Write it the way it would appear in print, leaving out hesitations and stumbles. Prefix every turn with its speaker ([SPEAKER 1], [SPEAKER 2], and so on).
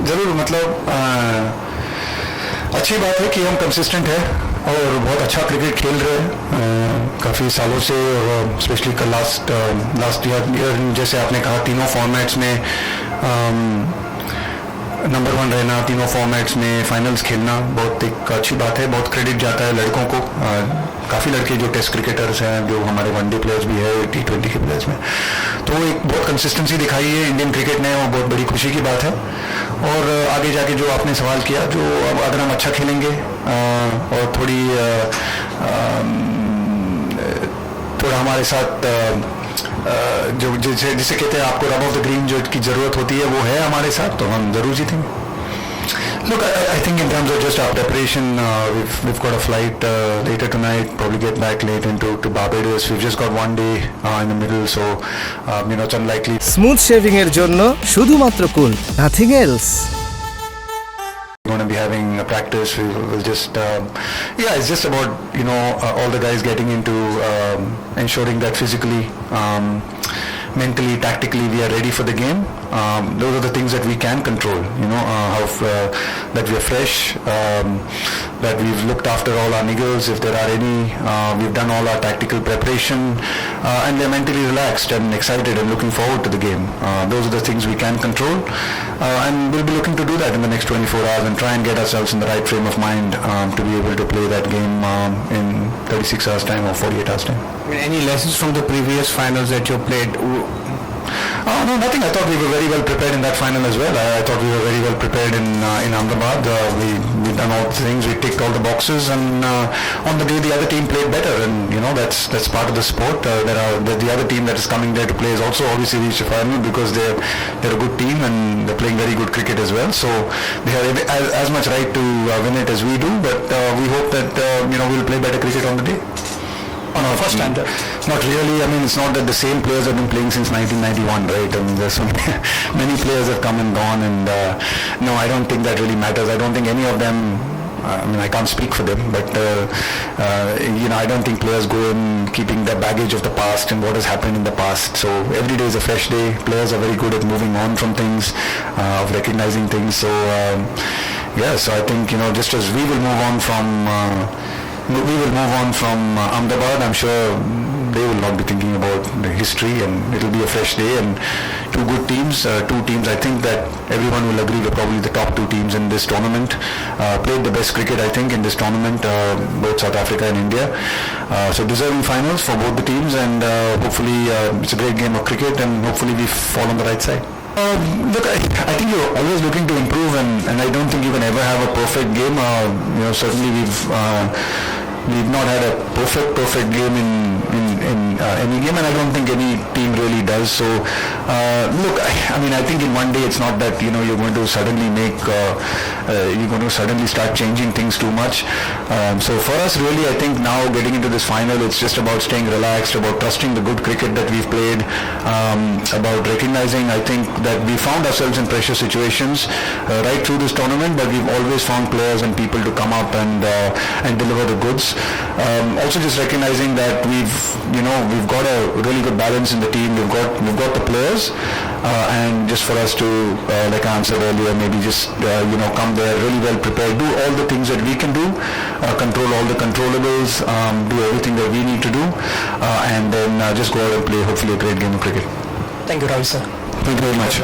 [SPEAKER 1] ज़रूर, मतलब अच्छी बात है कि हम कंसिस्टेंट है और बहुत अच्छा क्रिकेट खेल रहे हैं काफ़ी सालों से, और स्पेशली कल लास्ट ईयर जैसे आपने कहा तीनों फॉर्मेट्स में नंबर 1 रहना, तीनों फॉर्मेट्स में फाइनल्स खेलना बहुत एक अच्छी बात है। बहुत क्रेडिट जाता है लड़कों को, काफ़ी लड़के जो टेस्ट क्रिकेटर्स हैं, जो हमारे वनडे प्लेयर्स भी है, T20 के प्लेयर्स में, तो एक बहुत कंसिस्टेंसी दिखाई है इंडियन क्रिकेट ने, वो बहुत बड़ी खुशी की बात है। और आगे जाके जो आपने सवाल किया, जो अब अगर हम अच्छा खेलेंगे और थोड़ा हमारे साथ जो जिसे कहते हैं आपको रब ऑफ द ग्रीन जो की ज़रूरत होती है वो है हमारे साथ, तो हम ज़रूर जीतेंगे। Look, I think in terms of just our preparation, we've got a flight later tonight, probably get back late to Barbados. We've just got one day in the middle, so it's unlikely.
[SPEAKER 2] Smooth shaving এর জন্য শুধুমাত্র কুল, nothing else.
[SPEAKER 1] Going to be having a practice. We'll just it's just about all the guys getting into ensuring that physically, mentally, tactically we are ready for the game. Those are the things that we can control, that we are fresh, that we've looked after all our niggles if there are any, we've done all our tactical preparation, and we're mentally relaxed and excited and looking forward to the game. Those are the things we can control, and we'll be looking to do that in the next 24 hours and try and get ourselves in the right frame of mind to be able to play that game in 36 hours time or 48 hours time.
[SPEAKER 3] Any lessons from the previous finals that you played?
[SPEAKER 1] No, nothing. I thought we were very well prepared in that final as well. I thought we were very well prepared in Ahmedabad. We've done all the things. We ticked all the boxes, and on the day the other team played better, and that's part of the sport. The other team that is coming there to play is also obviously reached the final because they're a good team and they're playing very good cricket as well. So they have as much right to win it as we do. But we hope that we'll play better cricket on the day. On our first time. Not really. I mean, it's not that the same players have been playing since 1991, right? I mean, there's so many players have come and gone, and no, I don't think that really matters. I don't think any of them. I mean, I can't speak for them, but I don't think players go in keeping the baggage of the past and what has happened in the past. So every day is a fresh day. Players are very good at moving on from things, of recognizing things. So so I think just as we will move on from. Ahmedabad, I'm sure they will not be thinking about the history, and it will be a fresh day and two good teams. Two teams I think that everyone will agree were probably the top two teams in this tournament. Played the best cricket I think in this tournament, both South Africa and India. So deserving finals for both the teams, and hopefully it's a great game of cricket, and hopefully we fall on the right side. Look, I think you're always looking to improve, and I don't think you can ever have a perfect game. Certainly we've not had a perfect game in any game, and I don't think any team really does. So look, I mean, I think in one day it's not that you're going to suddenly start changing things too much. So for us really, I think now getting into this final, it's just about staying relaxed, about trusting the good cricket that we've played, about recognizing, I think, that we found ourselves in pressure situations right through this tournament, but we've always found players and people to come up and deliver the goods. Also just recognizing that we've got a really good balance in the team. We've got the players, and just for us to, like I answered earlier, maybe just come there really well prepared, do all the things that we can do, control all the controllables, do everything that we need to do, and then just go out and play hopefully a great game of cricket.
[SPEAKER 3] Thank you, Ravi sir.
[SPEAKER 1] Thank you very much.